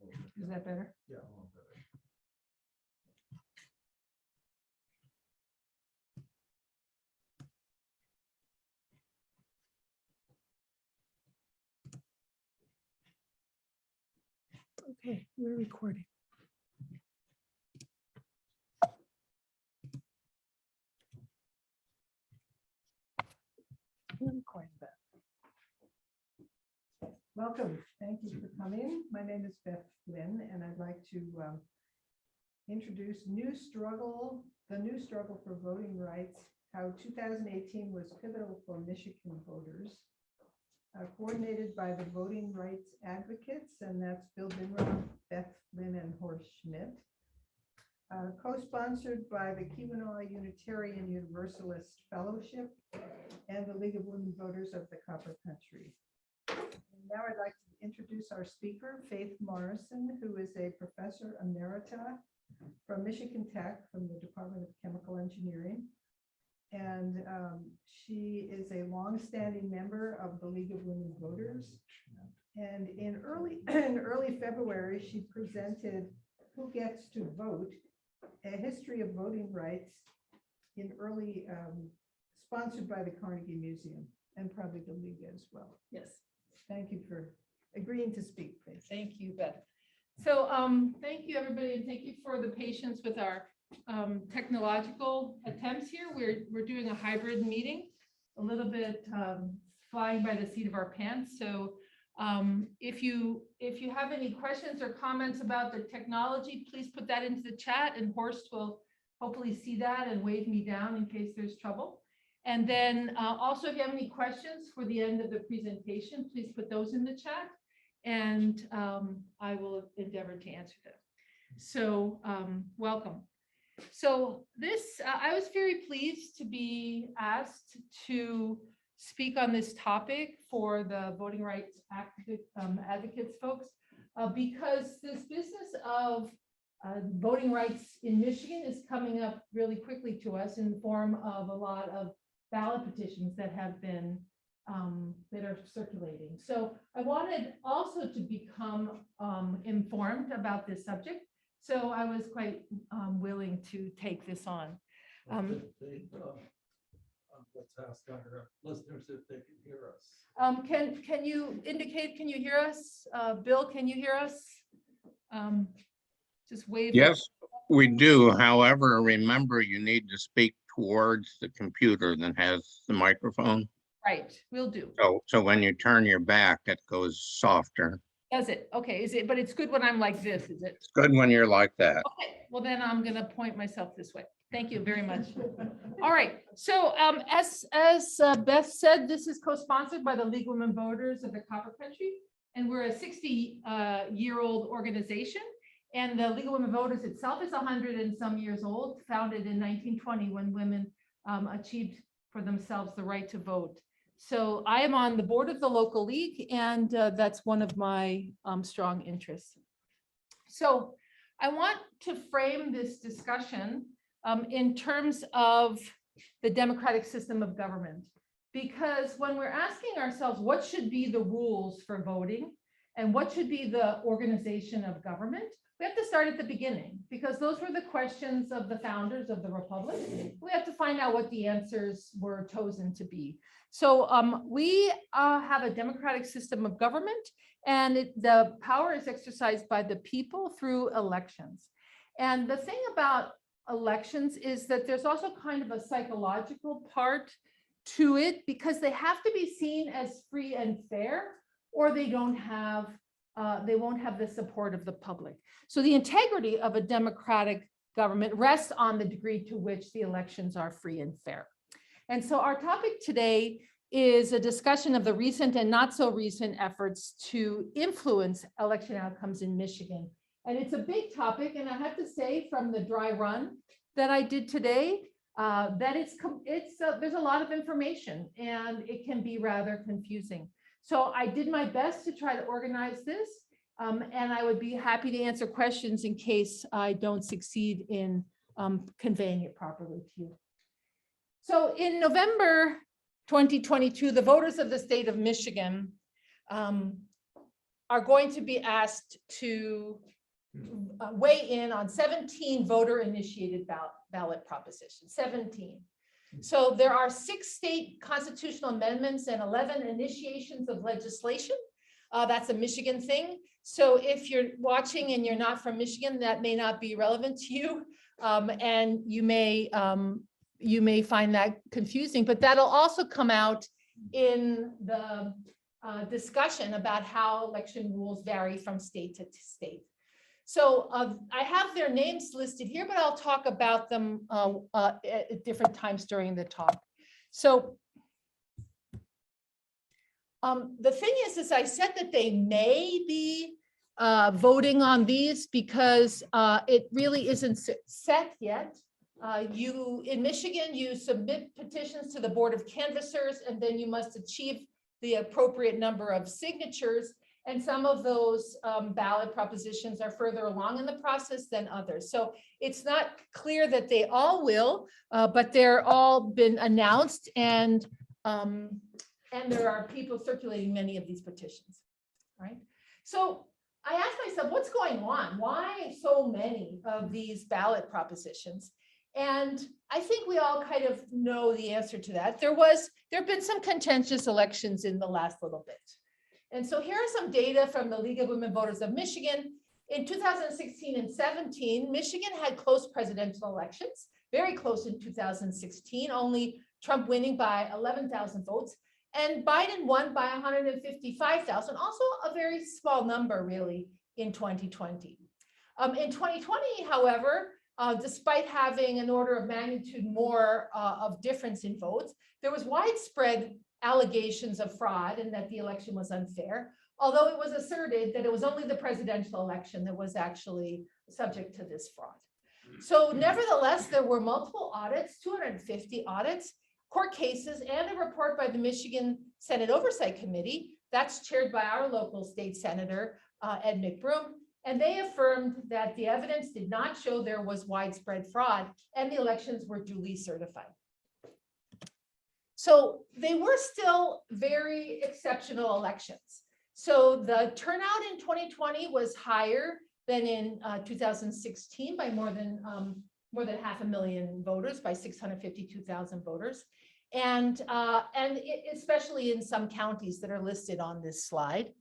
Is that better? Yeah, a little better. Okay, we're recording. We're recording that. Welcome. Thank you for coming. My name is Beth Flynn, and I'd like to introduce the new struggle for voting rights, how 2018 was pivotal for Michigan voters, coordinated by the Voting Rights Advocates, and that's Bill Binrock, Beth Flynn, and Horst Schmidt. Co-sponsored by the Keweenaw Unitarian Universalist Fellowship and the League of Women Voters of the Copper Country. And now I'd like to introduce our speaker, Faith Morrison, who is a professor emerita from Michigan Tech, from the Department of Chemical Engineering. And she is a longstanding member of the League of Women Voters. And in early February, she presented Who Gets to Vote? A History of Voting Rights in early, sponsored by the Carnegie Museum and probably the League as well. Yes, Thank you for agreeing to speak, please. thank you, Beth. So thank you, everybody, and thank you for the patience with our technological attempts here. We're doing a hybrid meeting, a little bit flying by the seat of our pants. So if you have any questions or comments about the technology, please put that into the chat, and Horst will hopefully see that and wave me down in case there's trouble. And then also, if you have any questions for the end of the presentation, please put those in the chat, and I will endeavor to answer them. So welcome. So this, I was very pleased to be asked to speak on this topic for the voting rights advocates folks, because this business of voting rights in Michigan is coming up really quickly to us in the form of a lot of ballot petitions that have been that are circulating. So I wanted also to become informed about this subject. So I was quite willing to take this on. Let's ask our listeners if they can hear us. Can you indicate, can you hear us? Bill, can you hear us? Just wave. Yes, we do. However, remember you need to speak towards the computer that has the microphone. Right, will do. So when you turn your back, it goes softer. Does it? Okay, is it, but it's good when I'm like this, is it? It's good when you're like that. Okay, well then I'm gonna point myself this way. Thank you very much. All right, so as Beth said, this is co-sponsored by the League of Women Voters of the Copper Country, and we're a 60-year-old organization. And the League of Women Voters itself is 100 and some years old, founded in 1920 when women achieved for themselves the right to vote. So I am on the board of the local league, and that's one of my strong interests. So I want to frame this discussion in terms of the democratic system of government, because when we're asking ourselves what should be the rules for voting and what should be the organization of government, we have to start at the beginning, because those were the questions of the founders of the republic. We have to find out what the answers were chosen to be. So we have a democratic system of government, and the power is exercised by the people through elections. And the thing about elections is that there's also kind of a psychological part to it, because they have to be seen as free and fair, or they won't have the support of the public. So the integrity of a democratic government rests on the degree to which the elections are free and fair. And so our topic today is a discussion of the recent and not so recent efforts to influence election outcomes in Michigan. And it's a big topic, and I have to say, from the dry run that I did today, that there's a lot of information, and it can be rather confusing. So I did my best to try to organize this, and I would be happy to answer questions in case I don't succeed in conveying it properly to you. So in November 2022, the voters of the state of Michigan are going to be asked to weigh in on 17 voter-initiated ballot propositions, 17. So there are 6 state constitutional amendments and 11 initiations of legislation. That's a Michigan thing. So if you're watching and you're not from Michigan, that may not be relevant to you. And you may find that confusing, but that'll also come out in the discussion about how election rules vary from state to state. So I have their names listed here, but I'll talk about them at different times during the talk. So the thing is I said that they may be voting on these because it really isn't set yet. In Michigan, you submit petitions to the Board of Canvassers, and then you must achieve the appropriate number of signatures. And some of those ballot propositions are further along in the process than others. So it's not clear that they all will, but they're all been announced, and there are people circulating many of these petitions, right? So I asked myself, what's going on? Why so many of these ballot propositions? And I think we all kind of know the answer to that. There have been some contentious elections in the last little bit. And so here are some data from the League of Women Voters of Michigan. In 2016 and 17, Michigan had close presidential elections, very close in 2016, only Trump winning by 11,000 votes, and Biden won by 155,000, also a very small number really in 2020. In 2020, however, despite having an order of magnitude more of difference in votes, there was widespread allegations of fraud and that the election was unfair, although it was asserted that it was only the presidential election that was actually subject to this fraud. So nevertheless, there were multiple audits, 250 audits, court cases, and a report by the Michigan Senate Oversight Committee that's chaired by our local state senator, Ed McBroom. And they affirmed that the evidence did not show there was widespread fraud and the elections were duly certified. So they were still very exceptional elections. So the turnout in 2020 was higher than in 2016 by more than 500,000 voters, by 652,000 voters. And especially in some counties that are listed on this slide.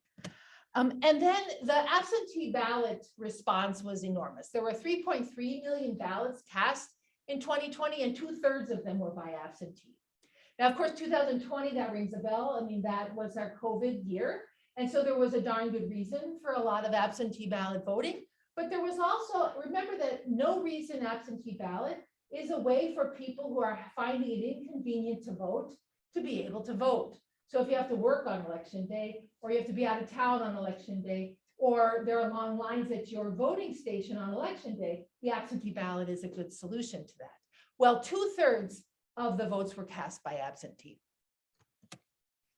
And then the absentee ballot response was enormous. There were 3.3 million ballots cast in 2020, and 2/3 of them were by absentee. Now, of course, 2020, that rings a bell. I mean, that was our COVID year. And so there was a darn good reason for a lot of absentee ballot voting. But there was also, remember that no reason absentee ballot is a way for people who are finding it inconvenient to vote to be able to vote. So if you have to work on election day, or you have to be out of town on election day, or there are long lines at your voting station on election day, the absentee ballot is a good solution to that. Well, 2/3 of the votes were cast by absentee.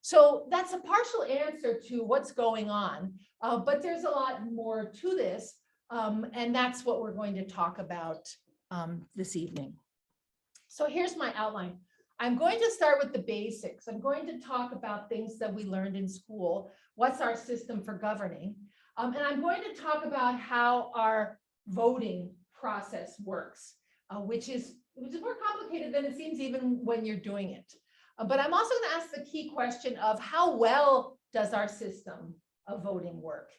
So that's a partial answer to what's going on, but there's a lot more to this, and that's what we're going to talk about this evening. So here's my outline. I'm going to start with the basics. I'm going to talk about things that we learned in school. What's our system for governing? And I'm going to talk about how our voting process works, which is more complicated than it seems even when you're doing it. But I'm also going to ask the key question of how well does our system of voting work?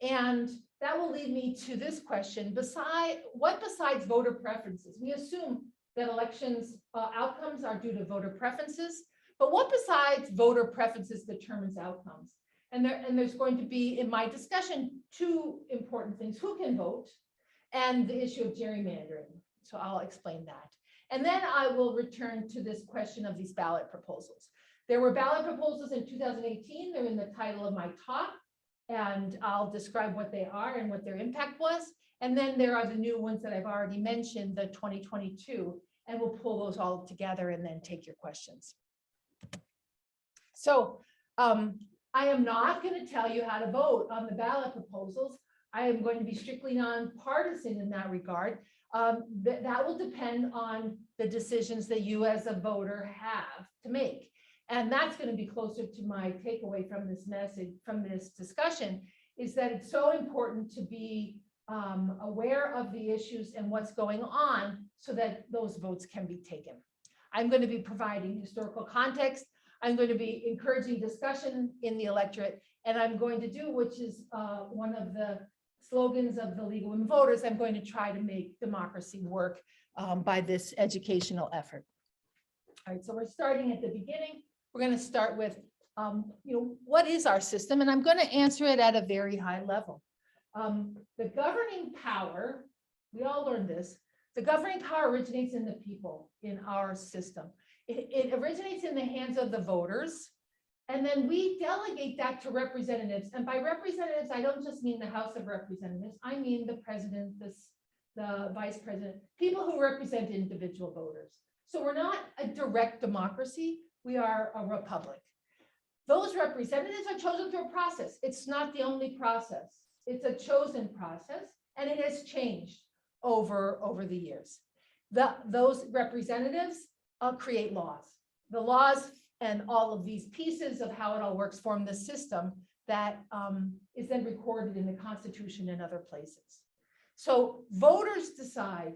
And that will lead me to this question: what besides voter preferences? We assume that elections outcomes are due to voter preferences, but what besides voter preferences determines outcomes? And there's going to be, in my discussion, 2 important things: who can vote and the issue of gerrymandering. So I'll explain that. And then I will return to this question of these ballot proposals. There were ballot proposals in 2018. They're in the title of my talk, and I'll describe what they are and what their impact was. And then there are the new ones that I've already mentioned, the 2022, and we'll pull those all together and then take your questions. So I am not going to tell you how to vote on the ballot proposals. I am going to be strictly nonpartisan in that regard. That will depend on the decisions that you as a voter have to make. And that's going to be closer to my takeaway from this message, from this discussion, is that it's so important to be aware of the issues and what's going on so that those votes can be taken. I'm going to be providing historical context. I'm going to be encouraging discussion in the electorate, and I'm going to do, which is one of the slogans of the League of Women Voters, I'm going to try to make democracy work by this educational effort. All right, so we're starting at the beginning. We're going to start with, what is our system? And I'm going to answer it at a very high level. The governing power, we all learned this, the governing power originates in the people in our system. It originates in the hands of the voters, and then we delegate that to representatives. And by representatives, I don't just mean the House of Representatives, I mean the president, the vice president, people who represent individual voters. So we're not a direct democracy, we are a republic. Those representatives are chosen through a process. It's not the only process. It's a chosen process, and it has changed over the years. Those representatives create laws. The laws and all of these pieces of how it all works form the system that is then recorded in the Constitution and other places. So voters decide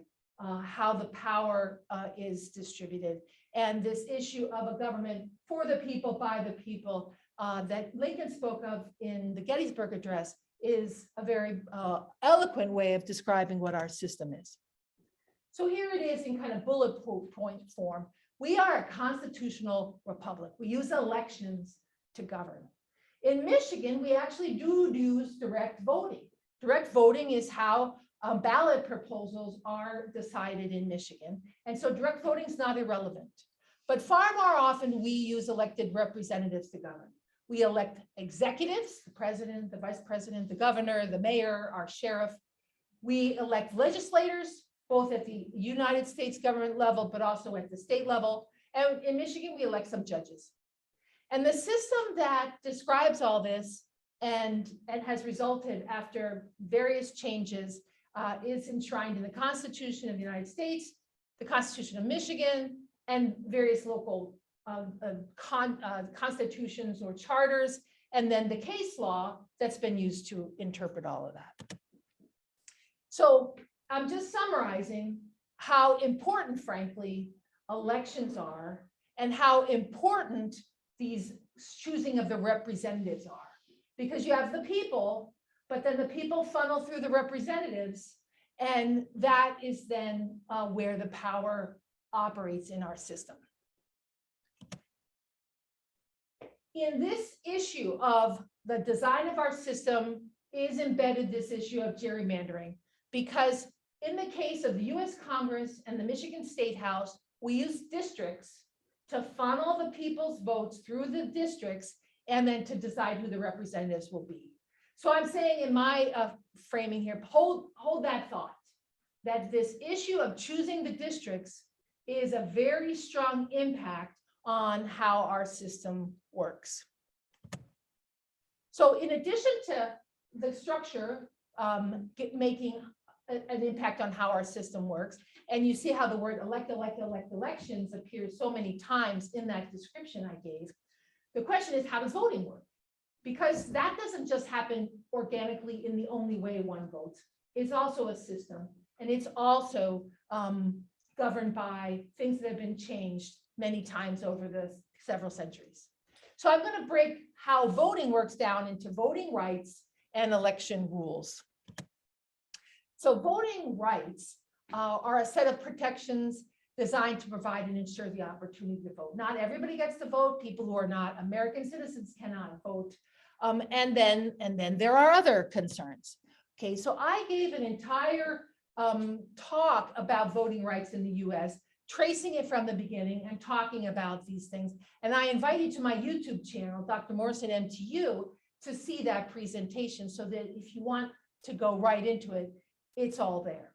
how the power is distributed. And this issue of a government for the people, by the people, that Lincoln spoke of in the Gettysburg Address is a very eloquent way of describing what our system is. So here it is in kind of bullet point form. We are a constitutional republic. We use elections to govern. In Michigan, we actually do use direct voting. Direct voting is how ballot proposals are decided in Michigan. And so direct voting is not irrelevant. But far more often, we use elected representatives to govern. We elect executives, the president, the vice president, the governor, the mayor, our sheriff. We elect legislators, both at the United States government level, but also at the state level. And in Michigan, we elect some judges. And the system that describes all this and has resulted after various changes is enshrined in the Constitution of the United States, the Constitution of Michigan, and various local constitutions or charters, and then the case law that's been used to interpret all of that. So I'm just summarizing how important, frankly, elections are and how important these choosing of the representatives are. Because you have the people, but then the people funnel through the representatives, and that is then where the power operates in our system. In this issue of the design of our system is embedded this issue of gerrymandering, because in the case of the US Congress and the Michigan State House, we use districts to funnel the people's votes through the districts and then to decide who the representatives will be. So I'm saying in my framing here, hold that thought, that this issue of choosing the districts is a very strong impact on how our system works. So in addition to the structure making an impact on how our system works, and you see how the word elect elections appears so many times in that description I gave, the question is, how does voting work? Because that doesn't just happen organically in the only way one votes. It's also a system, and it's also governed by things that have been changed many times over the several centuries. So I'm going to break how voting works down into voting rights and election rules. So voting rights are a set of protections designed to provide and ensure the opportunity to vote. Not everybody gets to vote. People who are not American citizens cannot vote. And then there are other concerns. Okay, so I gave an entire talk about voting rights in the US, tracing it from the beginning and talking about these things. And I invite you to my YouTube channel, Dr. Morrison MTU, to see that presentation so that if you want to go right into it, it's all there.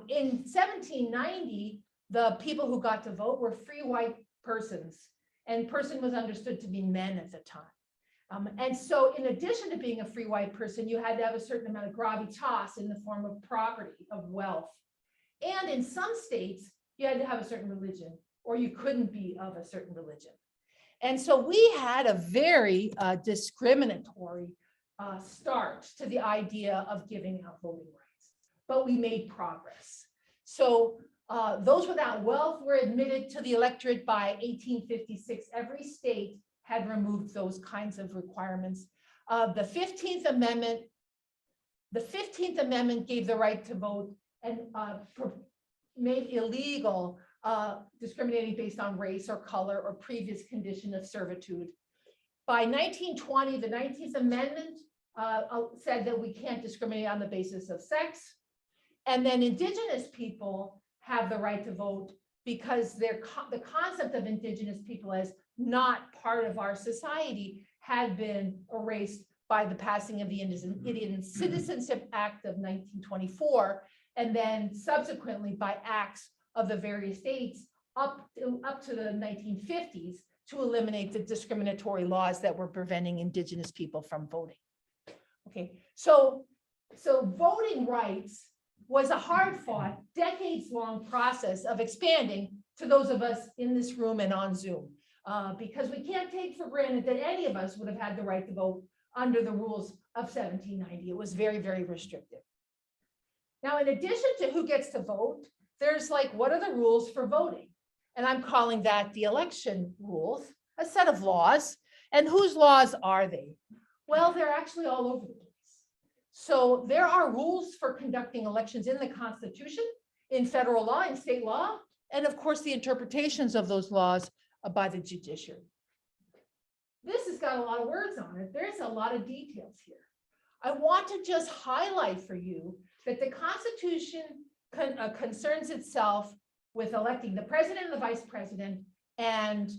In 1790, the people who got to vote were free white persons, and person was understood to be men at the time. And so in addition to being a free white person, you had to have a certain amount of gravitas in the form of property, of wealth. And in some states, you had to have a certain religion, or you couldn't be of a certain religion. And so we had a very discriminatory start to the idea of giving out voting rights, but we made progress. So those without wealth were admitted to the electorate by 1856. Every state had removed those kinds of requirements. The 15th Amendment gave the right to vote and made illegal discriminating based on race or color or previous condition of servitude. By 1920, the 19th Amendment said that we can't discriminate on the basis of sex. And then Indigenous people have the right to vote because the concept of Indigenous people as not part of our society had been erased by the passing of the Indian Citizenship Act of 1924, and then subsequently by acts of the various states up to the 1950s to eliminate the discriminatory laws that were preventing Indigenous people from voting. Okay, so voting rights was a hard-fought, decades-long process of expanding to those of us in this room and on Zoom, because we can't take for granted that any of us would have had the right to vote under the rules of 1790. It was very, very restrictive. Now, in addition to who gets to vote, there's like, what are the rules for voting? And I'm calling that the election rules, a set of laws. And whose laws are they? Well, they're actually all over the place. So there are rules for conducting elections in the Constitution, in federal law, in state law, and of course, the interpretations of those laws by the judiciary. This has got a lot of words on it. There's a lot of details here. I want to just highlight for you that the Constitution concerns itself with electing the president and the vice president, and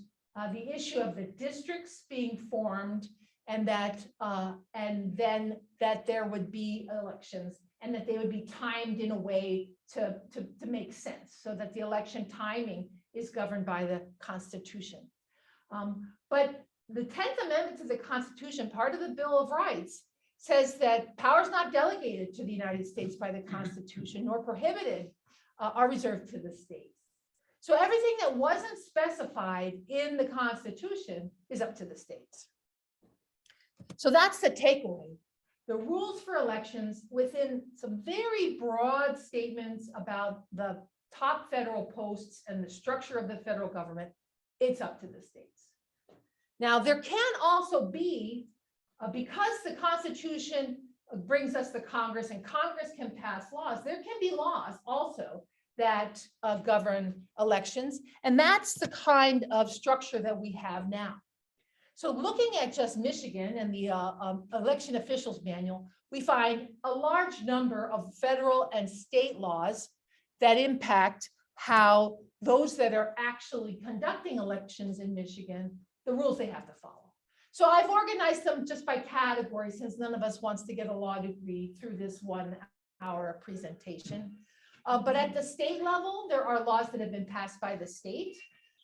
the issue of the districts being formed, and then that there would be elections and that they would be timed in a way to make sense, so that the election timing is governed by the Constitution. But the 10th Amendment to the Constitution, part of the Bill of Rights, says that powers not delegated to the United States by the Constitution nor prohibited are reserved to the states. So everything that wasn't specified in the Constitution is up to the states. So that's the takeaway. The rules for elections within some very broad statements about the top federal posts and the structure of the federal government, it's up to the states. Now, there can also be, because the Constitution brings us the Congress and Congress can pass laws, there can be laws also that govern elections. And that's the kind of structure that we have now. So looking at just Michigan and the election officials manual, we find a large number of federal and state laws that impact how those that are actually conducting elections in Michigan, the rules they have to follow. So I've organized them just by category, since none of us wants to get a law degree through this 1 hour presentation. But at the state level, there are laws that have been passed by the state.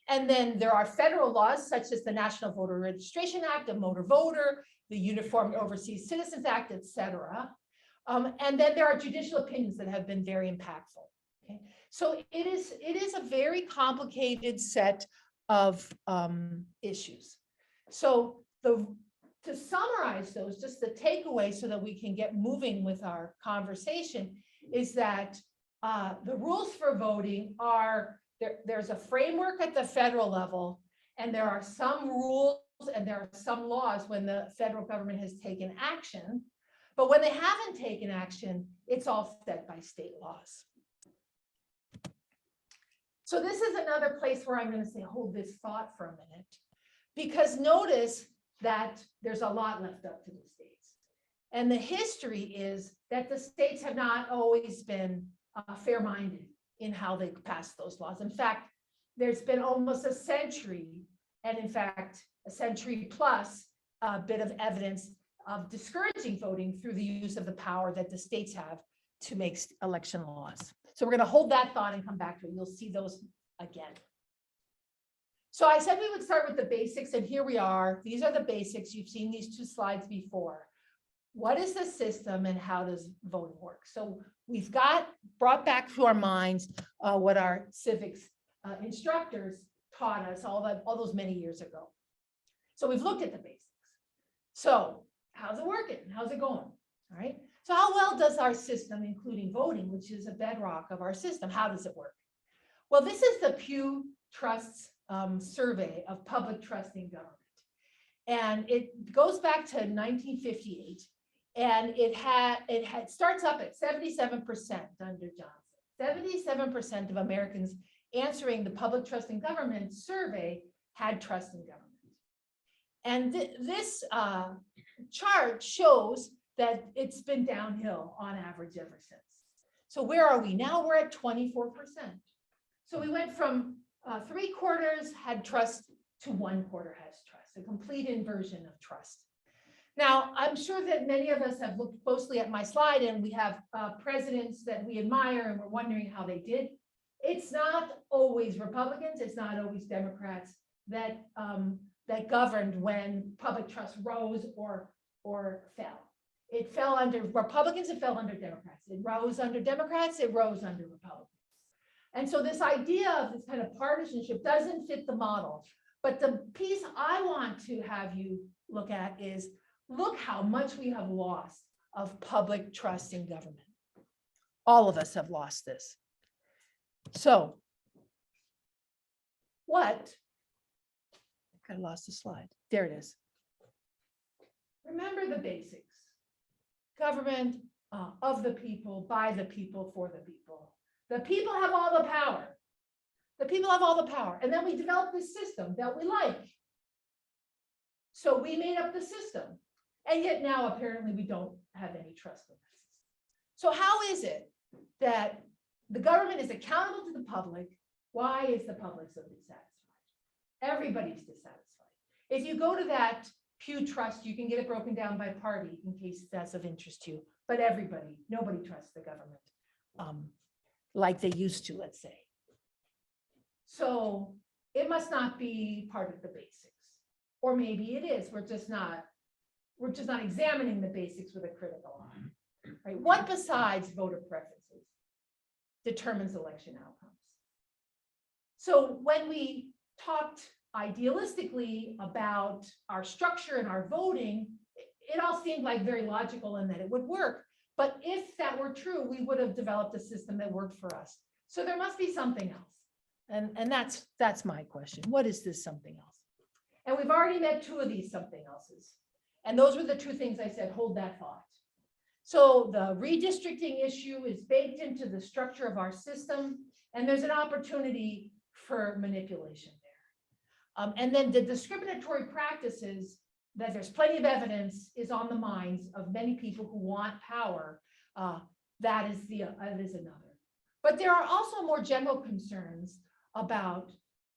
And then there are federal laws such as the National Voter Registration Act, the Motor Voter, the Uniform Overseas Citizens Act, et cetera. And then there are judicial opinions that have been very impactful. Okay? So it is a very complicated set of issues. So to summarize those, just the takeaway so that we can get moving with our conversation is that the rules for voting are, there's a framework at the federal level, and there are some rules and there are some laws when the federal government has taken action, but when they haven't taken action, it's all set by state laws. So this is another place where I'm going to say, hold this thought for a minute, because notice that there's a lot left up to the states. And the history is that the states have not always been fair-minded in how they pass those laws. In fact, there's been almost a century, and in fact, a century plus bit of evidence of discouraging voting through the use of the power that the states have to make election laws. So we're going to hold that thought and come back to it. You'll see those again. So I said we would start with the basics, and here we are. These are the basics. You've seen these 2 slides before. What is the system and how does voting work? So we've brought back to our minds what our civics instructors taught us all those many years ago. So we've looked at the basics. So how's it working? How's it going? All right. So how well does our system, including voting, which is a bedrock of our system, how does it work? Well, this is the Pew Trust's survey of public trust in government. And it goes back to 1958. And it starts up at 77% under Johnson. 77% of Americans answering the public trust in government survey had trust in government. And this chart shows that it's been downhill on average ever since. So where are we now? We're at 24%. So we went from 3/4 had trust to 1/4 has trust, a complete inversion of trust. Now, I'm sure that many of us have looked closely at my slide, and we have presidents that we admire, and we're wondering how they did. It's not always Republicans, it's not always Democrats that that governed when public trust rose or fell. It fell under Republicans, it fell under Democrats. It rose under Democrats, it rose under Republicans. And so this idea of this kind of partisanship doesn't fit the model. But the piece I want to have you look at is, look how much we have lost of public trust in government. All of us have lost this. So what? I lost the slide. There it is. Remember the basics. Government of the people, by the people, for the people. The people have all the power. The people have all the power. And then we developed this system that we like. So we made up the system. And yet now apparently we don't have any trust in this. So how is it that the government is accountable to the public? Why is the public so dissatisfied? Everybody's dissatisfied. If you go to that Pew Trust, you can get it broken down by party in case that's of interest to you. But nobody trusts the government like they used to, let's say. So it must not be part of the basics. Or maybe it is. We're just not examining the basics with a critical eye. Right? What besides voter preferences determines election outcomes? So when we talked idealistically about our structure and our voting, it all seemed like very logical and that it would work. But if that were true, we would have developed a system that worked for us. So there must be something else. And that's my question. What is this something else? And we've already met two of these something else's. And those were the two things I said, hold that thought. So the redistricting issue is baked into the structure of our system, and there's an opportunity for manipulation there. And then the discriminatory practices that there's plenty of evidence is on the minds of many people who want power. That is another. But there are also more general concerns about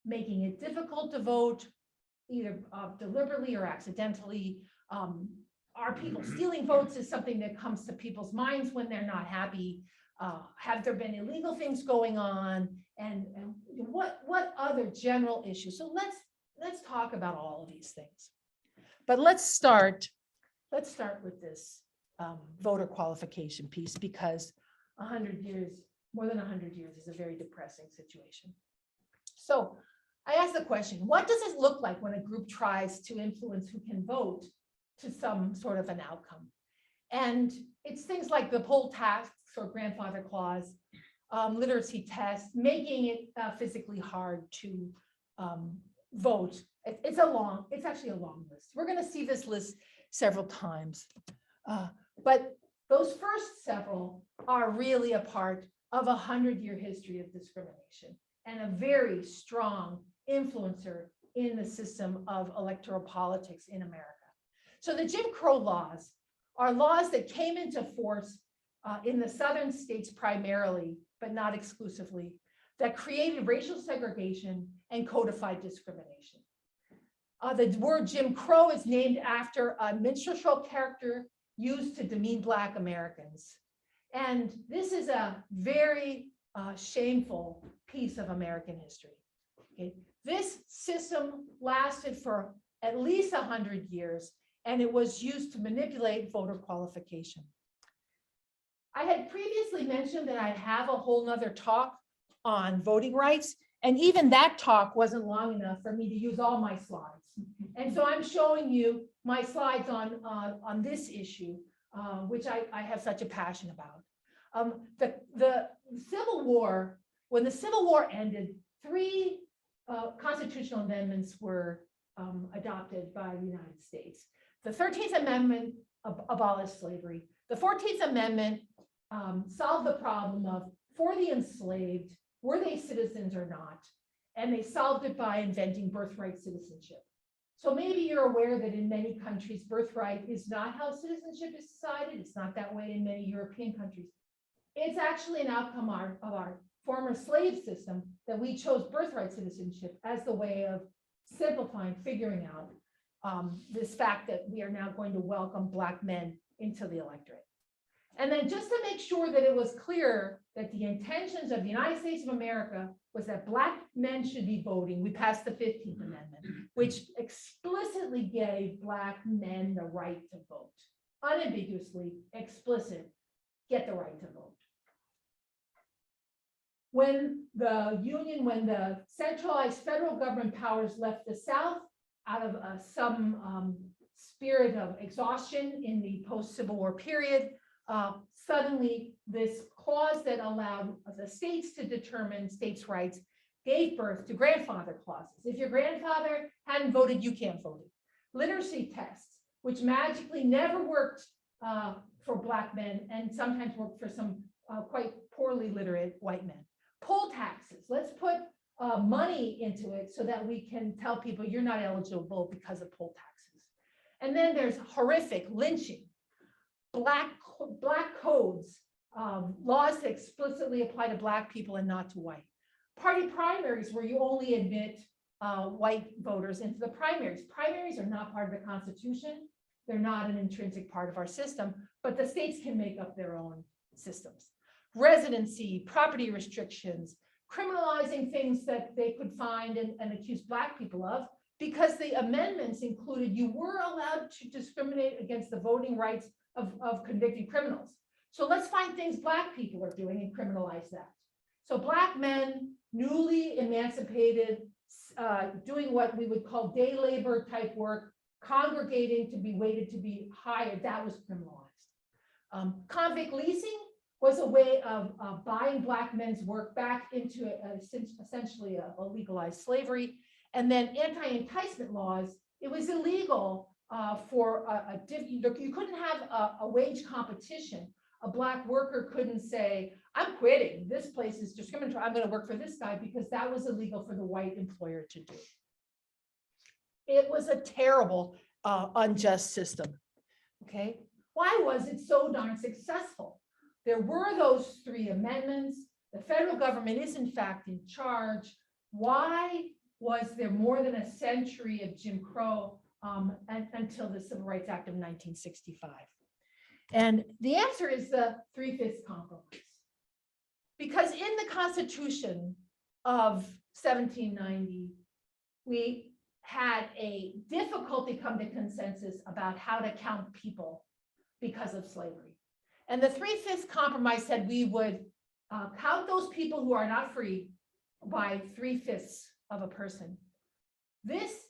making it difficult to vote, either deliberately or accidentally. Are people stealing votes is something that comes to people's minds when they're not happy. Have there been illegal things going on? And what other general issues? So let's talk about all of these things. But let's start with this voter qualification piece, because 100 years, more than 100 years, is a very depressing situation. So I asked the question, what does it look like when a group tries to influence who can vote to some sort of an outcome? And it's things like the poll tax or grandfather clause, literacy tests, making it physically hard to vote. It's actually a long list. We're going to see this list several times. But those first several are really a part of a 100-year history of discrimination and a very strong influencer in the system of electoral politics in America. So the Jim Crow laws are laws that came into force in the southern states primarily, but not exclusively, that created racial segregation and codified discrimination. The word Jim Crow is named after a minstrel character used to demean Black Americans. And this is a very shameful piece of American history. Okay? This system lasted for at least 100 years, and it was used to manipulate voter qualification. I had previously mentioned that I have a whole nother talk on voting rights, And even that talk wasn't long enough for me to use all my slides. And so I'm showing you my slides on this issue, which I have such a passion about. The Civil War, when the Civil War ended, 3 constitutional amendments were adopted by the United States. The 13th Amendment abolished slavery. The 14th Amendment solved the problem of, for the enslaved, were they citizens or not? And they solved it by inventing birthright citizenship. So maybe you're aware that in many countries, birthright is not how citizenship is decided. It's not that way in many European countries. It's actually an outcome of our former slave system that we chose birthright citizenship as the way of simplifying, figuring out this fact that we are now going to welcome Black men into the electorate. And then just to make sure that it was clear that the intentions of the United States of America was that Black men should be voting, we passed the 15th Amendment, which explicitly gave Black men the right to vote. Unambiguously, explicit, get the right to vote. When the centralized federal government powers left the South out of some spirit of exhaustion in the post-Civil War period, suddenly this clause that allowed the states to determine states' rights gave birth to grandfather clauses. If your grandfather hadn't voted, you can't vote. Literacy tests, which magically never worked for Black men and sometimes worked for some quite poorly literate white men. Poll taxes, let's put money into it so that we can tell people you're not eligible because of poll taxes. And then there's horrific lynching, black codes, laws that explicitly apply to Black people and not to white. Party primaries where you only admit white voters into the primaries. Primaries are not part of the Constitution. They're not an intrinsic part of our system, but the states can make up their own systems. Residency, property restrictions, criminalizing things that they could find and accuse Black people of, because the amendments included you were allowed to discriminate against the voting rights of convicted criminals. So let's find things Black people are doing and criminalize that. So Black men, newly emancipated, doing what we would call day labor type work, congregating to be waited to be hired, that was criminalized. Convict leasing was a way of buying Black men's work back into essentially a legalized slavery. And then anti-enticement laws, it was illegal you couldn't have a wage competition. A Black worker couldn't say, I'm quitting, this place is discriminatory, I'm going to work for this guy, because that was illegal for the white employer to do. It was a terrible, unjust system, okay? Why was it so darn successful? There were those 3 amendments. The federal government is in fact in charge. Why was there more than a century of Jim Crow until the Civil Rights Act of 1965? And the answer is the 3/5 compromise. Because in the Constitution of 1790, we had a difficulty come to consensus about how to count people because of slavery. And the 3/5 compromise said we would count those people who are not free by 3/5 of a person. This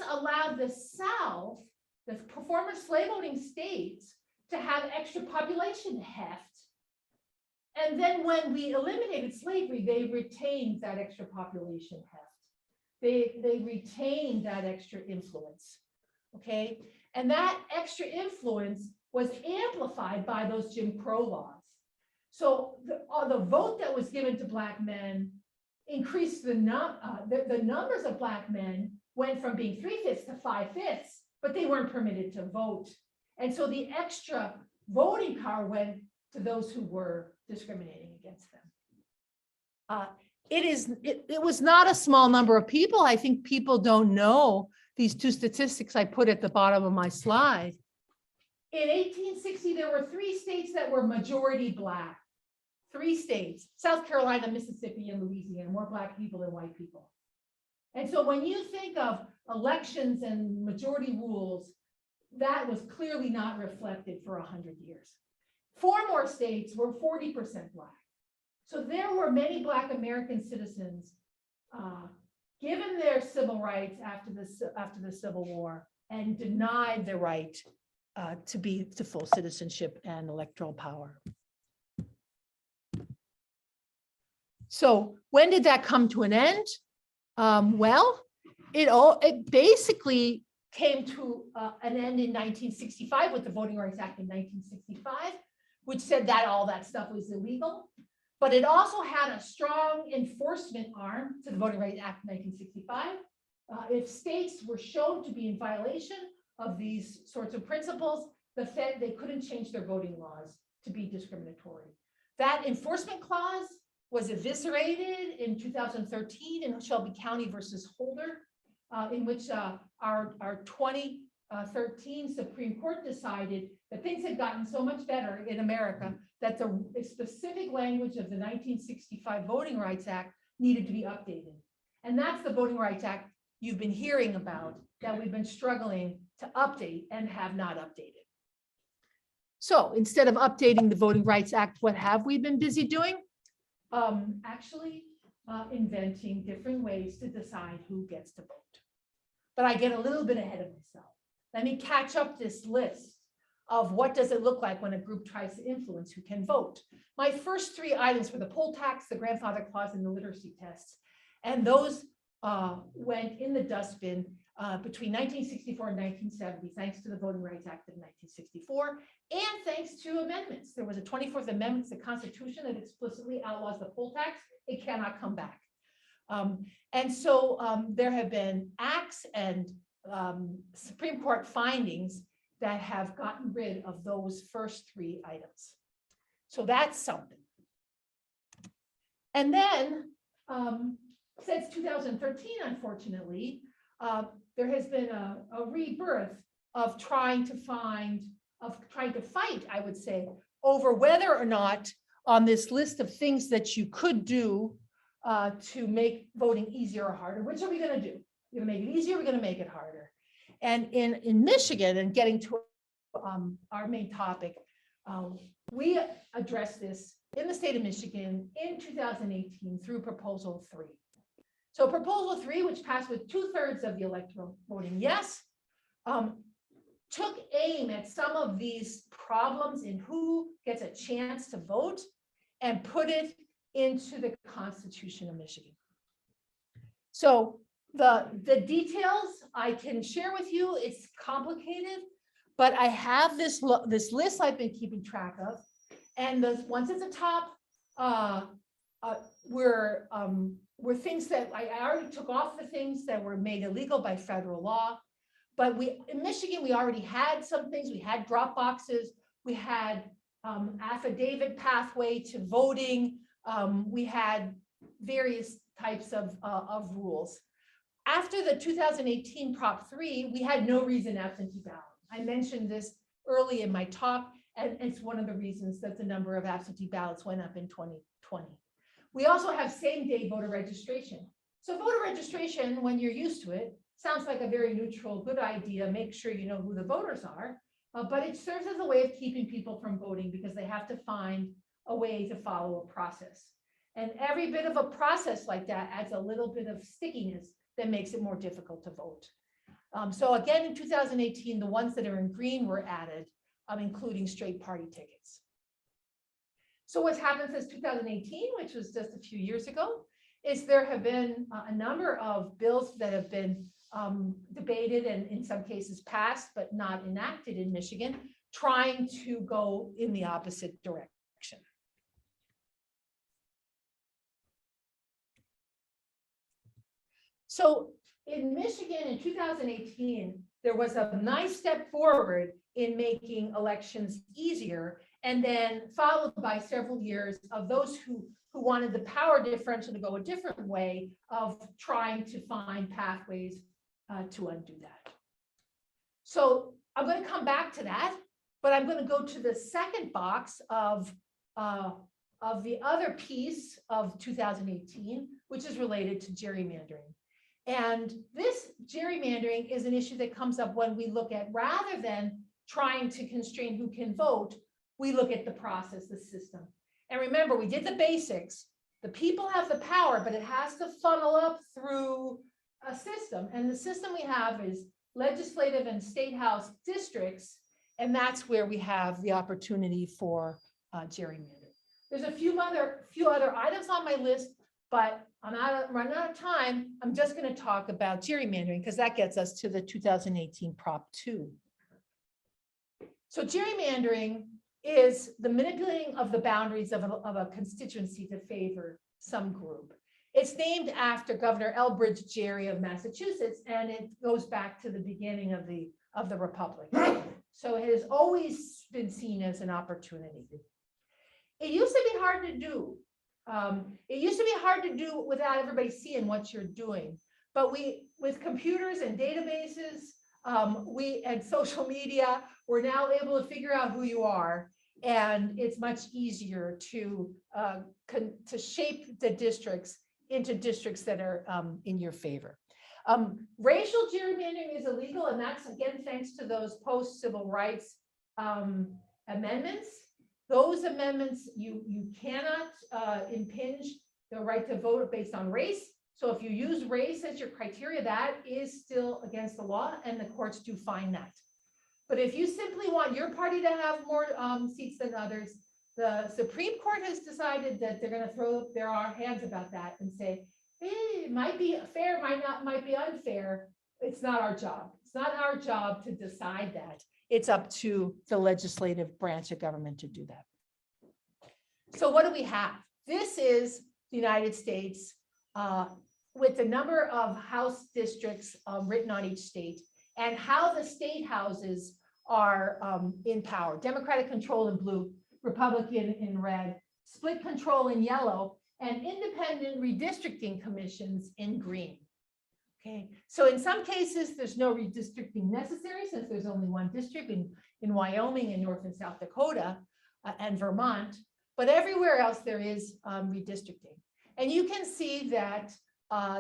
allowed the South, the former slave owning states, to have extra population heft. And then when we eliminated slavery, they retained that extra population heft. They retained that extra influence, okay? And that extra influence was amplified by those Jim Crow laws. So the vote that was given to Black men increased the numbers of Black men went from being 3/5 to 5/5, but they weren't permitted to vote. And so the extra voting power went to those who were discriminating against them. It was not a small number of people. I think people don't know these 2 statistics I put at the bottom of my slide. In 1860, there were 3 states that were majority Black. 3 states, South Carolina, Mississippi, and Louisiana, more Black people than white people. And so when you think of elections and majority rules, that was clearly not reflected for 100 years. 4 more states were 40% Black. So there were many Black American citizens given their civil rights after the Civil War and denied their right to full citizenship and electoral power. So when did that come to an end? Well, it basically came to an end in 1965 with the Voting Rights Act in 1965, which said that all that stuff was illegal. But it also had a strong enforcement arm to the Voting Rights Act of 1965. If states were shown to be in violation of these sorts of principles, they couldn't change their voting laws to be discriminatory. That enforcement clause was eviscerated in 2013 in Shelby County versus Holder, in which our 2013 Supreme Court decided that things had gotten so much better in America that the specific language of the 1965 Voting Rights Act needed to be updated. And that's the Voting Rights Act you've been hearing about that we've been struggling to update and have not updated. So instead of updating the Voting Rights Act, what have we been busy doing? Actually inventing different ways to decide who gets to vote. But I get a little bit ahead of myself. Let me catch up this list of what does it look like when a group tries to influence who can vote. My first three items were the poll tax, the grandfather clause, and the literacy tests. And those went in the dustbin between 1964 and 1970, thanks to the Voting Rights Act of 1964, and thanks to amendments. There was a 24th Amendment to the Constitution that explicitly outlaws the poll tax. It cannot come back. And so there have been acts and Supreme Court findings that have gotten rid of those first three items. So that's something. And then since 2013, unfortunately, there has been a rebirth of trying to fight, I would say, over whether or not on this list of things that you could do to make voting easier or harder, which are we going to do? We're going to make it easier, we're going to make it harder. And in Michigan, and getting to our main topic, we addressed this in the state of Michigan in 2018 through Proposal 3. So Proposal 3, which passed with 2/3 of the electoral voting yes, took aim at some of these problems in who gets a chance to vote and put it into the Constitution of Michigan. So the details I can share with you. It's complicated, but I have this list I've been keeping track of, and the ones at the top were things that I already took off, the things that were made illegal by federal law. But in Michigan, we already had some things. We had drop boxes. We had affidavit pathway to voting. We had various types of rules. After the 2018 Prop 3, we had no reason absentee ballot. I mentioned this early in my talk, and it's one of the reasons that the number of absentee ballots went up in 2020. We also have same-day voter registration. So voter registration, when you're used to it, sounds like a very neutral, good idea. Make sure you know who the voters are, but it serves as a way of keeping people from voting because they have to find a way to follow a process. And every bit of a process like that adds a little bit of stickiness that makes it more difficult to vote. So again, in 2018, the ones that are in green were added, including straight party tickets. So what's happened since 2018, which was just a few years ago, is there have been a number of bills that have been debated and in some cases passed, but not enacted in Michigan, trying to go in the opposite direction. So in Michigan in 2018, there was a nice step forward in making elections easier, and then followed by several years of those who wanted the power differential to go a different way of trying to find pathways to undo that. So I'm going to come back to that, but I'm going to go to the second box of the other piece of 2018, which is related to gerrymandering. And this gerrymandering is an issue that comes up when we look at, rather than trying to constrain who can vote, we look at the process, the system. And remember, we did the basics. The people have the power, but it has to funnel up through a system. And the system we have is legislative and state house districts. And that's where we have the opportunity for gerrymandering. There's a few other items on my list, but I'm running out of time. I'm just going to talk about gerrymandering because that gets us to the 2018 Prop 2. So gerrymandering is the manipulating of the boundaries of a constituency to favor some group. It's named after Governor Elbridge Gerry of Massachusetts, and it goes back to the beginning of the Republic. So it has always been seen as an opportunity. It used to be hard to do. It used to be hard to do without everybody seeing what you're doing. But with computers and databases, and social media, we're now able to figure out who you are. And it's much easier to shape the districts into districts that are in your favor. Racial gerrymandering is illegal, and that's again thanks to those post-civil rights amendments. Those amendments, you cannot impinge the right to vote based on race. So if you use race as your criteria, that is still against the law, and the courts do find that. But if you simply want your party to have more seats than others, the Supreme Court has decided that they're going to throw their hands about that and say, hey, it might be fair, might be unfair. It's not our job. It's not our job to decide that. It's up to the legislative branch of government to do that. So what do we have? This is the United States with the number of House districts written on each state and how the state houses are in power. Democratic control in blue, Republican in red, split control in yellow, and independent redistricting commissions in green. Okay, so in some cases, there's no redistricting necessary since there's only one district in Wyoming and North and South Dakota and Vermont, but everywhere else there is redistricting. And you can see that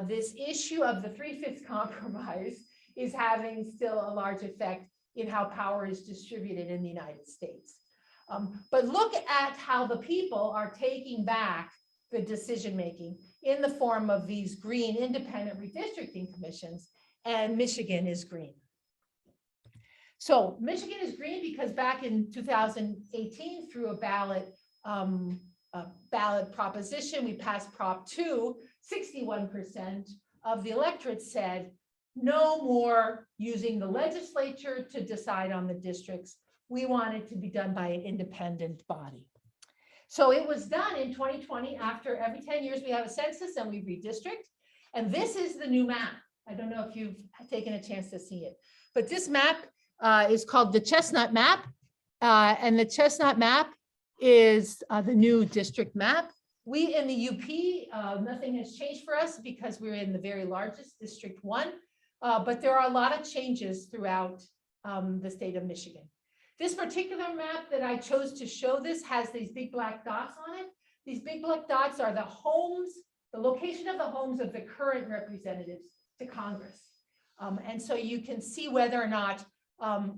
this issue of the 3/5 compromise is having still a large effect in how power is distributed in the United States. But look at how the people are taking back the decision-making in the form of these green independent redistricting commissions, and Michigan is green. So Michigan is green because back in 2018, through a ballot proposition, we passed Prop 2, 61% of the electorate said, no more using the legislature to decide on the districts. We want it to be done by an independent body. So it was done in 2020 after every 10 years we have a census and we redistrict. And this is the new map. I don't know if you've taken a chance to see it, but this map is called the Chestnut map. And the Chestnut map is the new district map. We in the UP, nothing has changed for us because we're in the very largest District 1, but there are a lot of changes throughout the state of Michigan. This particular map that I chose to show this has these big black dots on it. These big black dots are the homes, the location of the homes of the current representatives to Congress. And so you can see whether or not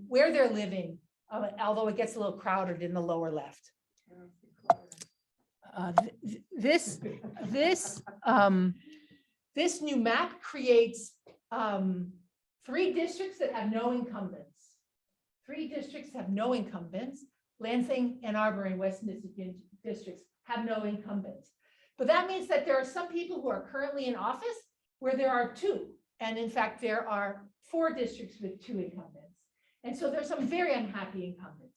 where they're living, although it gets a little crowded in the lower left. This new map creates 3 districts that have no incumbents. 3 districts have no incumbents. Lansing, Ann Arbor, and West Michigan districts have no incumbents. But that means that there are some people who are currently in office where there are 2. And in fact, there are 4 districts with 2 incumbents. And so there's some very unhappy incumbents.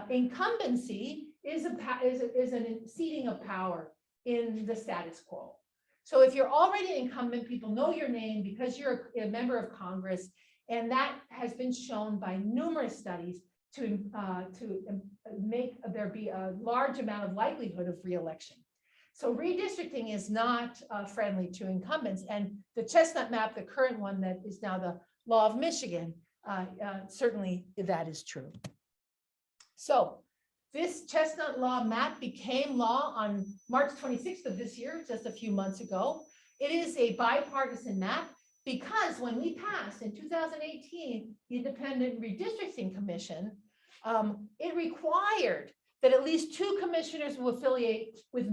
Incumbency is a seating of power in the status quo. So if you're already an incumbent, people know your name because you're a member of Congress. And that has been shown by numerous studies to make there be a large amount of likelihood of reelection. So redistricting is not friendly to incumbents. And the Chestnut map, the current one that is now the law of Michigan, certainly that is true. So this Chestnut law map became law on March 26th of this year, just a few months ago. It is a bipartisan map because when we passed in 2018, the Independent Redistricting Commission, it required that at least 2 commissioners who affiliate with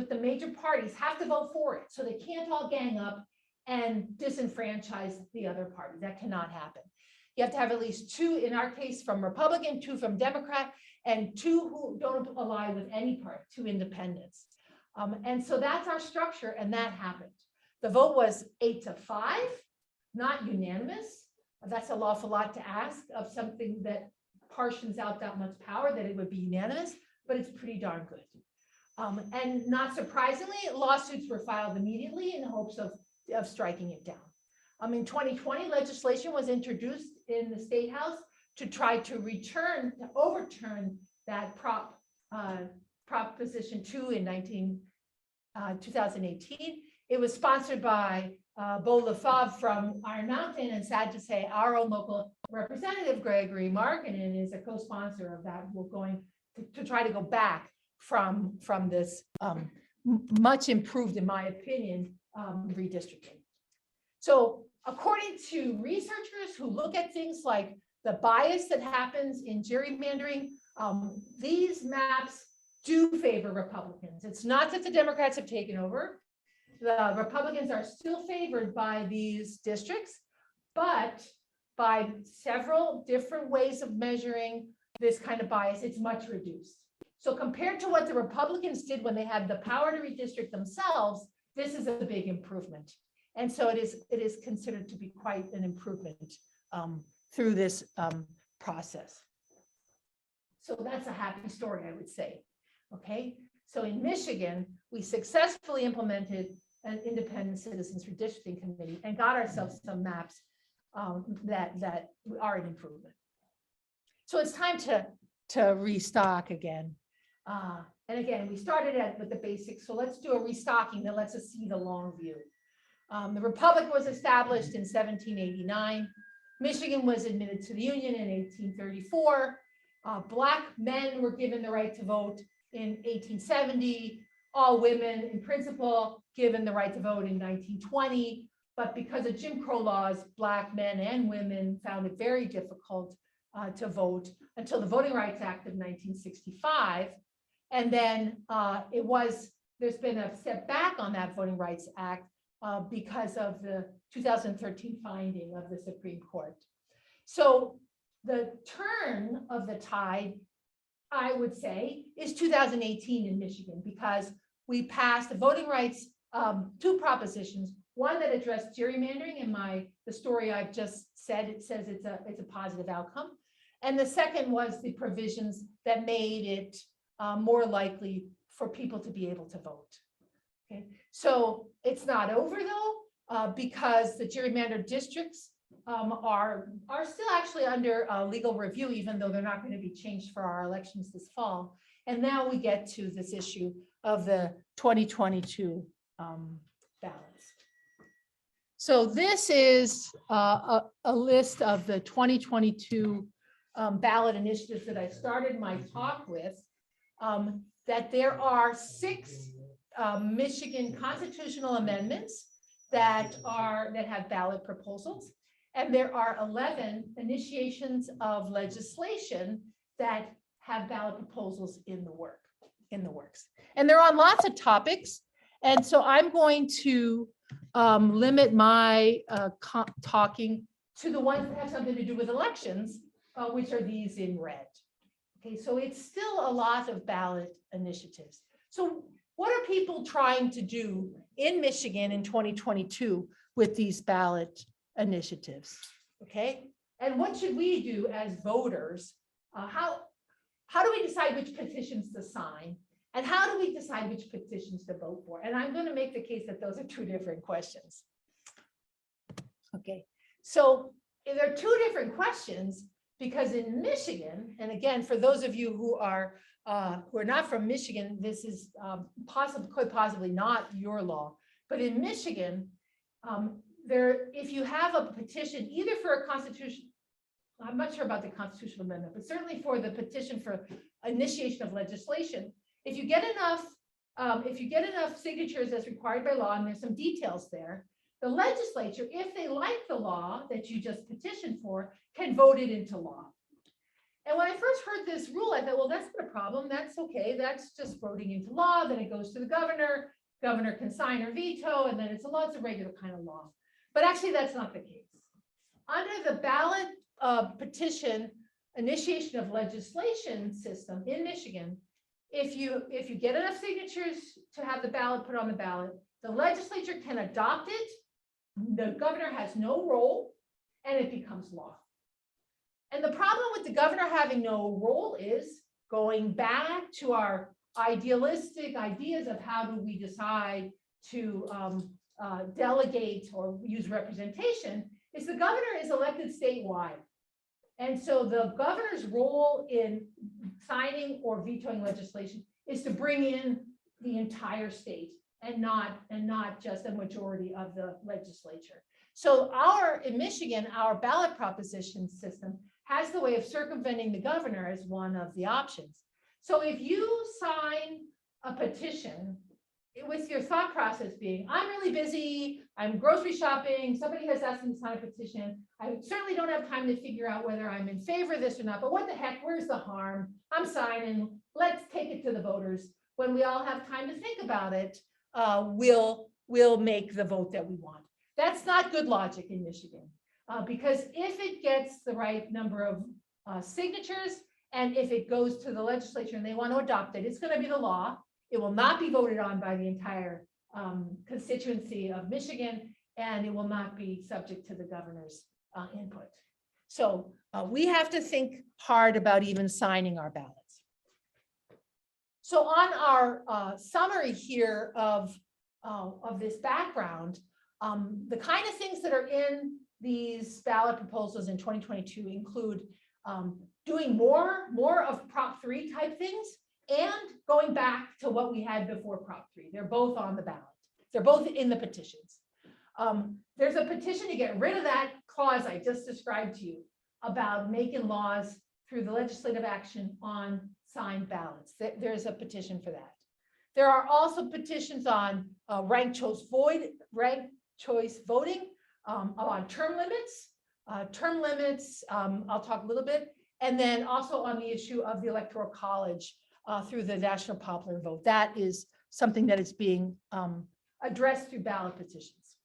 the major parties have to vote for it. So they can't all gang up and disenfranchise the other party. That cannot happen. You have to have at least 2, in our case, from Republican, 2 from Democrat, and 2 who don't align with any party, 2 independents. And so that's our structure, and that happened. The vote was 8-5, not unanimous. That's an awful lot to ask of something that portions out that much power, that it would be unanimous, but it's pretty darn good. And not surprisingly, lawsuits were filed immediately in hopes of striking it down. In 2020, legislation was introduced in the State House to try to overturn that Proposition 2 in 2018. It was sponsored by Beau Lefebvre from Iron Mountain, and sad to say, our own local representative, Gregory Markinen, is a co-sponsor of that. We're going to try to go back from this much improved, in my opinion, redistricting. So according to researchers who look at things like the bias that happens in gerrymandering, these maps do favor Republicans. It's not that the Democrats have taken over. The Republicans are still favored by these districts, but by several different ways of measuring this kind of bias, it's much reduced. So compared to what the Republicans did when they had the power to redistrict themselves, this is a big improvement. And so it is considered to be quite an improvement through this process. So that's a happy story, I would say. Okay, so in Michigan, we successfully implemented an independent citizens redistricting committee and got ourselves some maps that are an improvement. So it's time to restock again. And again, we started with the basics. So let's do a restocking that lets us see the long view. The Republic was established in 1789. Michigan was admitted to the Union in 1834. Black men were given the right to vote in 1870. All women, in principle, given the right to vote in 1920. But because of Jim Crow laws, Black men and women found it very difficult to vote until the Voting Rights Act of 1965. And then there's been a step back on that Voting Rights Act because of the 2013 finding of the Supreme Court. So the turn of the tide, I would say, is 2018 in Michigan, because we passed the voting rights, 2 propositions, one that addressed gerrymandering, and the story I've just said, it says it's a positive outcome. And the second was the provisions that made it more likely for people to be able to vote. Okay, so it's not over though, because the gerrymandered districts are still actually under legal review, even though they're not going to be changed for our elections this fall. And now we get to this issue of the 2022 ballots. So this is a list of the 2022 ballot initiatives that I started my talk with, that there are 6 Michigan constitutional amendments that have ballot proposals. And there are 11 initiations of legislation that have ballot proposals in the works. And they're on lots of topics. And so I'm going to limit my talking to the ones that have something to do with elections, which are these in red. Okay, so it's still a lot of ballot initiatives. So what are people trying to do in Michigan in 2022 with these ballot initiatives? Okay, and what should we do as voters? How do we decide which petitions to sign? And how do we decide which petitions to vote for? And I'm going to make the case that those are 2 different questions. Okay, so there are 2 different questions, because in Michigan, and again, for those of you who are not from Michigan, this is could possibly not your law, but in Michigan, if you have a petition either for a constitution, I'm not sure about the constitutional amendment, but certainly for the petition for initiation of legislation, if you get enough signatures as required by law, and there's some details there, the legislature, if they like the law that you just petitioned for, can vote it into law. And when I first heard this rule, I thought, well, that's not a problem. That's okay. That's just voting into law. Then it goes to the governor. Governor can sign or veto, and then it's a law. It's a regular kind of law. But actually, that's not the case. Under the ballot petition initiation of legislation system in Michigan, if you get enough signatures to have the ballot put on the ballot, the legislature can adopt it. The governor has no role, and it becomes law. And the problem with the governor having no role is going back to our idealistic ideas of how do we decide to delegate or use representation, is the governor is elected statewide. And so the governor's role in signing or vetoing legislation is to bring in the entire state and not just a majority of the legislature. So in Michigan, our ballot proposition system has the way of circumventing the governor as one of the options. So if you sign a petition with your thought process being, I'm really busy, I'm grocery shopping, somebody has asked me to sign a petition, I certainly don't have time to figure out whether I'm in favor of this or not, but what the heck, where's the harm? I'm signing, let's take it to the voters. When we all have time to think about it, we'll make the vote that we want. That's not good logic in Michigan, because if it gets the right number of signatures, and if it goes to the legislature and they want to adopt it, it's going to be the law. It will not be voted on by the entire constituency of Michigan, and it will not be subject to the governor's input. So we have to think hard about even signing our ballots. So on our summary here of this background, the kind of things that are in these ballot proposals in 2022 include doing more of Prop 3 type things and going back to what we had before Prop 3. They're both on the ballot. They're both in the petitions. There's a petition to get rid of that clause I just described to you about making laws through the legislative action on signed ballots. There's a petition for that. There are also petitions on ranked choice voting, on term limits. I'll talk a little bit. And then also on the issue of the Electoral College through the National Popular Vote. That is something that is being addressed through ballot petitions.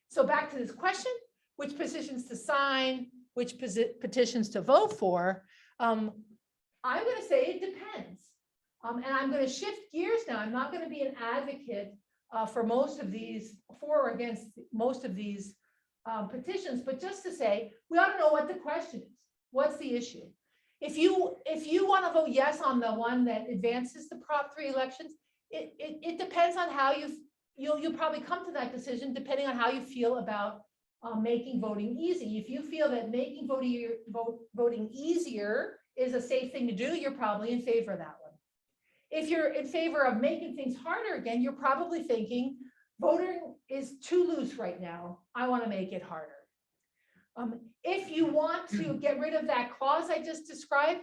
So back to this question, which petitions to sign, which petitions to vote for, I'm going to say it depends. And I'm going to shift gears now. I'm not going to be an advocate for most of these, for or against most of these petitions, but just to say, we ought to know what the question is. What's the issue? If you want to vote yes on the one that advances the Prop 3 elections, it depends on how you'll probably come to that decision depending on how you feel about making voting easy. If you feel that making voting easier is a safe thing to do, you're probably in favor of that one. If you're in favor of making things harder again, you're probably thinking voting is too loose right now. I want to make it harder. If you want to get rid of that clause I just described,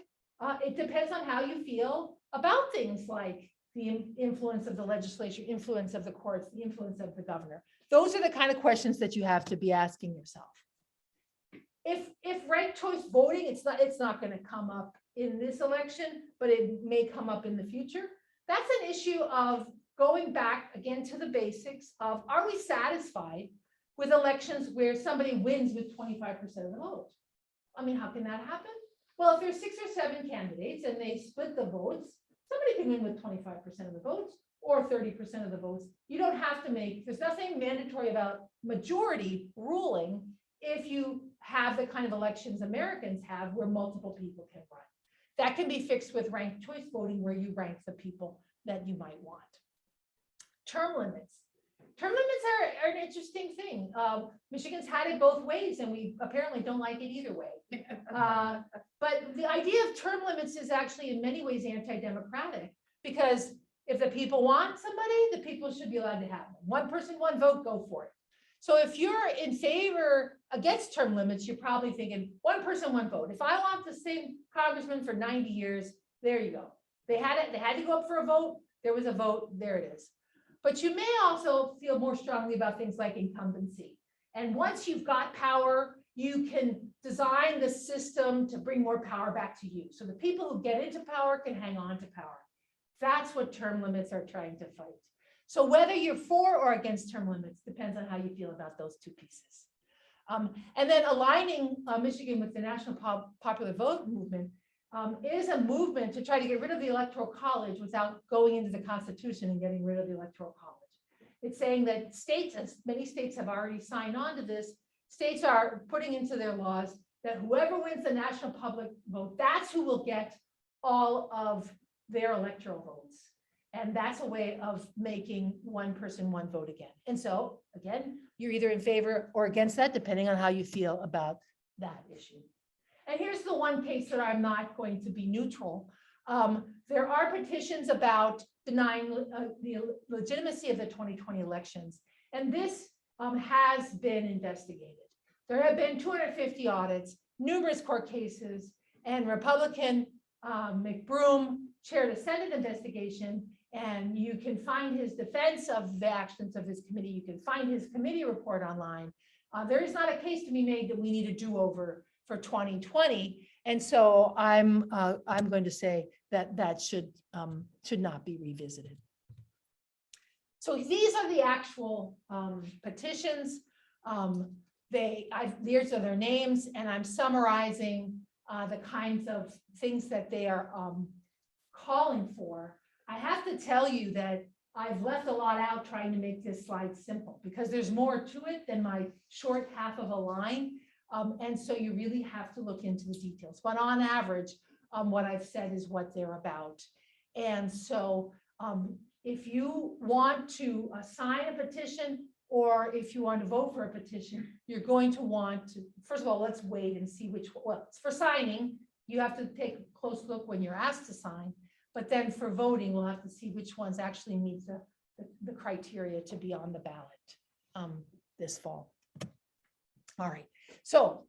it depends on how you feel about things like the influence of the legislature, influence of the courts, the influence of the governor. Those are the kind of questions that you have to be asking yourself. If ranked choice voting, it's not going to come up in this election, but it may come up in the future. That's an issue of going back again to the basics of, are we satisfied with elections where somebody wins with 25% of the vote? I mean, how can that happen? Well, if there's 6 or 7 candidates and they split the votes, somebody can win with 25% of the votes or 30% of the votes. You don't have to there's nothing mandatory about majority ruling if you have the kind of elections Americans have where multiple people can run. That can be fixed with ranked choice voting where you rank the people that you might want. Term limits. Term limits are an interesting thing. Michigan's had it both ways, and we apparently don't like it either way. But the idea of term limits is actually in many ways anti-democratic, because if the people want somebody, the people should be allowed to have them. One person, one vote, go for it. So if you're in favor against term limits, you're probably thinking one person, one vote. If I want the same congressman for 90 years, there you go. They had to go up for a vote. There was a vote. There it is. But you may also feel more strongly about things like incumbency. And once you've got power, you can design the system to bring more power back to you. So the people who get into power can hang on to power. That's what term limits are trying to fight. So whether you're for or against term limits depends on how you feel about those two pieces. And then aligning Michigan with the National Popular Vote movement is a movement to try to get rid of the Electoral College without going into the Constitution and getting rid of the Electoral College. It's saying that states, as many states have already signed on to this, states are putting into their laws that whoever wins the national public vote, that's who will get all of their electoral votes. And that's a way of making one person, one vote again. And so, again, you're either in favor or against that, depending on how you feel about that issue. And here's the one case that I'm not going to be neutral. There are petitions about denying the legitimacy of the 2020 elections. And this has been investigated. There have been 250 audits, numerous court cases, and Republican McBroom chaired a Senate investigation, and you can find his defense of the actions of his committee. You can find his committee report online. There is not a case to be made that we need a do-over for 2020. And so I'm going to say that that should not be revisited. So these are the actual petitions. These are their names, and I'm summarizing the kinds of things that they are calling for. I have to tell you that I've left a lot out trying to make this slide simple because there's more to it than my short half of a line. And so you really have to look into the details. But on average, what I've said is what they're about. And so if you want to sign a petition, or if you want to vote for a petition, you're going to want to, first of all, let's wait and see which, well, for signing, you have to take a close look when you're asked to sign. But then for voting, we'll have to see which ones actually meet the criteria to be on the ballot this fall. All right, so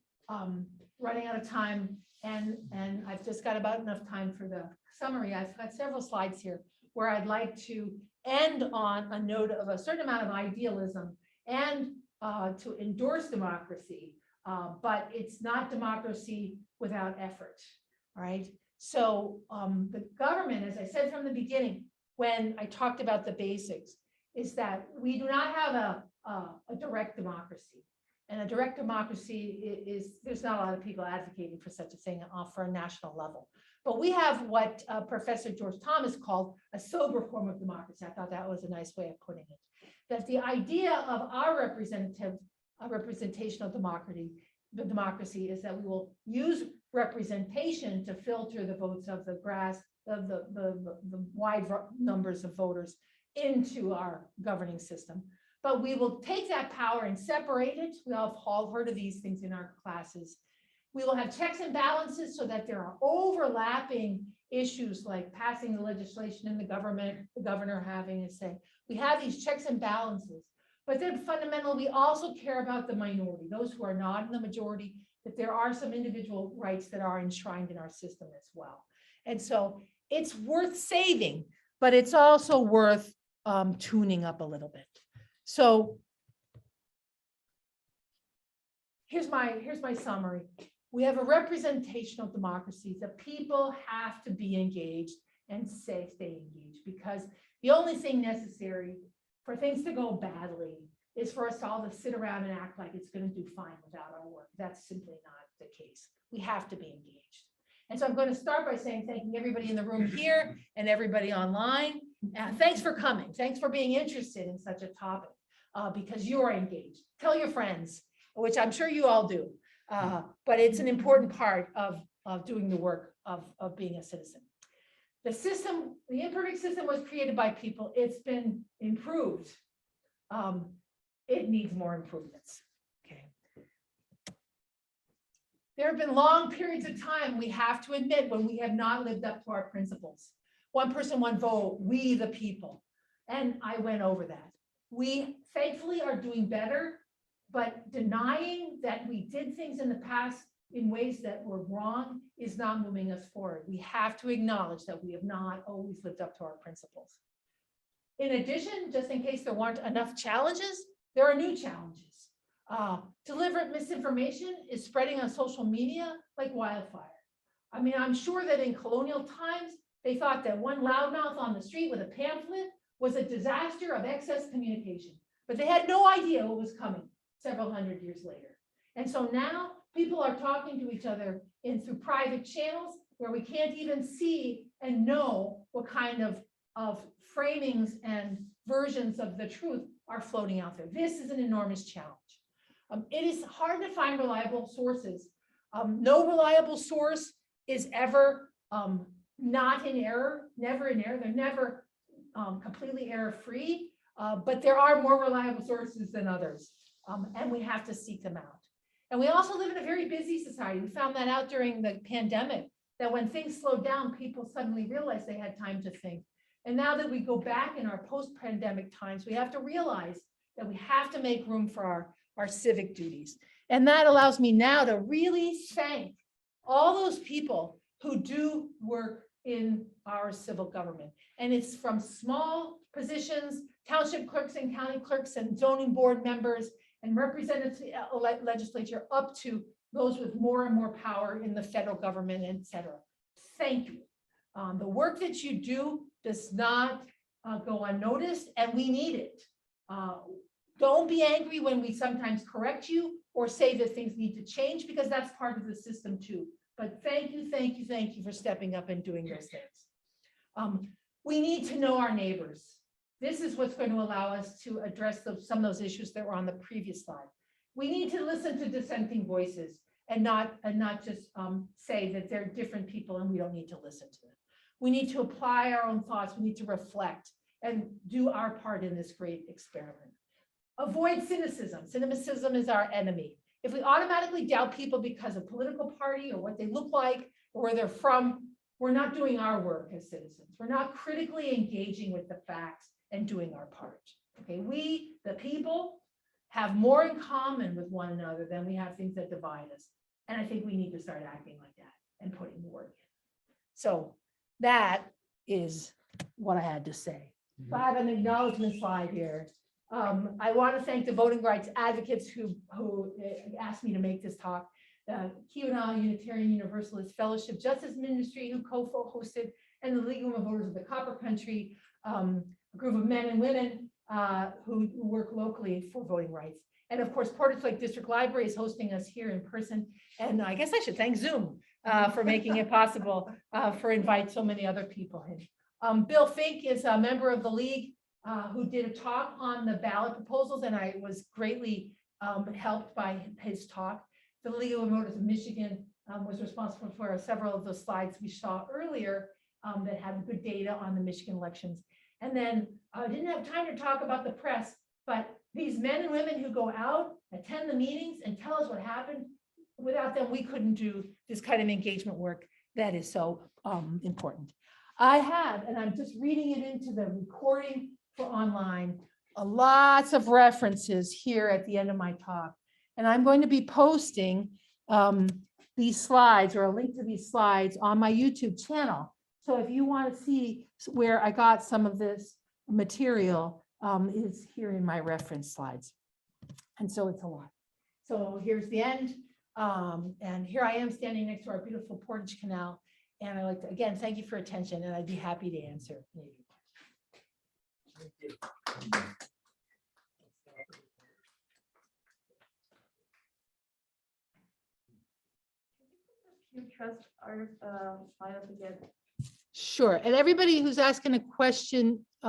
running out of time, and I've just got about enough time for the summary. I've got several slides here where I'd like to end on a note of a certain amount of idealism and to endorse democracy, but it's not democracy without effort, all right? So the government, as I said from the beginning, when I talked about the basics, is that we do not have a direct democracy. And a direct democracy there's not a lot of people advocating for such a thing for a national level. But we have what Professor George Thomas called a sober form of democracy. I thought that was a nice way of putting it. That the idea of our representational democracy is that we will use representation to filter the votes of the wide numbers of voters into our governing system. But we will take that power and separate it. We all have all heard of these things in our classes. We will have checks and balances so that there are overlapping issues like passing the legislation in the governor having a say. We have these checks and balances. But then fundamentally, we also care about the minority, those who are not in the majority, that there are some individual rights that are enshrined in our system as well. And so it's worth saving, but it's also worth tuning up a little bit. So here's my summary. We have a representational democracy. The people have to be engaged and stay engaged, because the only thing necessary for things to go badly is for us all to sit around and act like it's going to do fine without our work. That's simply not the case. We have to be engaged. And so I'm going to start by thanking everybody in the room here and everybody online. Thanks for coming. Thanks for being interested in such a topic because you are engaged. Tell your friends, which I'm sure you all do. But it's an important part of doing the work of being a citizen. The system, the imperfect system was created by people. It's been improved. It needs more improvements. Okay. There have been long periods of time, we have to admit, when we have not lived up to our principles. One person, one vote, we the people. And I went over that. We thankfully are doing better, but denying that we did things in the past in ways that were wrong is not moving us forward. We have to acknowledge that we have not always lived up to our principles. In addition, just in case there weren't enough challenges, there are new challenges. Deliberate misinformation is spreading on social media like wildfire. I mean, I'm sure that in colonial times, they thought that one loudmouth on the street with a pamphlet was a disaster of excess communication, but they had no idea what was coming several hundred years later. And so now people are talking to each other through private channels where we can't even see and know what kind of framings and versions of the truth are floating out there. This is an enormous challenge. It is hard to find reliable sources. No reliable source is ever not in error, never in error. They're never completely error-free, but there are more reliable sources than others, and we have to seek them out. And we also live in a very busy society. We found that out during the pandemic, that when things slowed down, people suddenly realized they had time to think. And now that we go back in our post-pandemic times, we have to realize that we have to make room for our civic duties. And that allows me now to really thank all those people who do work in our civil government. And it's from small positions, township clerks and county clerks and zoning board members and representatives legislature up to those with more and more power in the federal government, et cetera. Thank you. The work that you do does not go unnoticed, and we need it. Don't be angry when we sometimes correct you or say that things need to change, because that's part of the system too. But thank you, thank you, thank you for stepping up and doing those things. We need to know our neighbors. This is what's going to allow us to address some of those issues that were on the previous slide. We need to listen to dissenting voices and not just say that they're different people and we don't need to listen to them. We need to apply our own thoughts. We need to reflect and do our part in this great experiment. Avoid cynicism. Cynicism is our enemy. If we automatically doubt people because of political party or what they look like or where they're from, we're not doing our work as citizens. We're not critically engaging with the facts and doing our part. Okay, we, the people, have more in common with one another than we have things that divide us. And I think we need to start acting like that and putting the work in. So that is what I had to say. So I have an acknowledgement slide here. I want to thank the voting rights advocates who asked me to make this talk. The Keweenaw Unitarian Universalist Fellowship Justice Ministry, who co-hosted, and the League of Voters of the Copper Country, a group of men and women who work locally for voting rights. And of course, Portage Lake District Library is hosting us here in person. And I guess I should thank Zoom for making it possible for invite so many other people in. Bill Fink is a member of the League who did a talk on the ballot proposals, and I was greatly helped by his talk. The League of Voters of Michigan was responsible for several of the slides we saw earlier that had good data on the Michigan elections. And then I didn't have time to talk about the press, but these men and women who go out, attend the meetings, and tell us what happened, without them, we couldn't do this kind of engagement work that is so important. I have, and I'm just reading it into the recording for online, lots of references here at the end of my talk. And I'm going to be posting these slides or a link to these slides on my YouTube channel. So if you want to see where I got some of this material, is here in my reference slides. And so it's a lot. So here's the end. And here I am standing next to our beautiful Portage Canal. And I'd like to, again, thank you for attention, and I'd be happy to answer. You trust our slide up again? Sure. And everybody who's asking a question,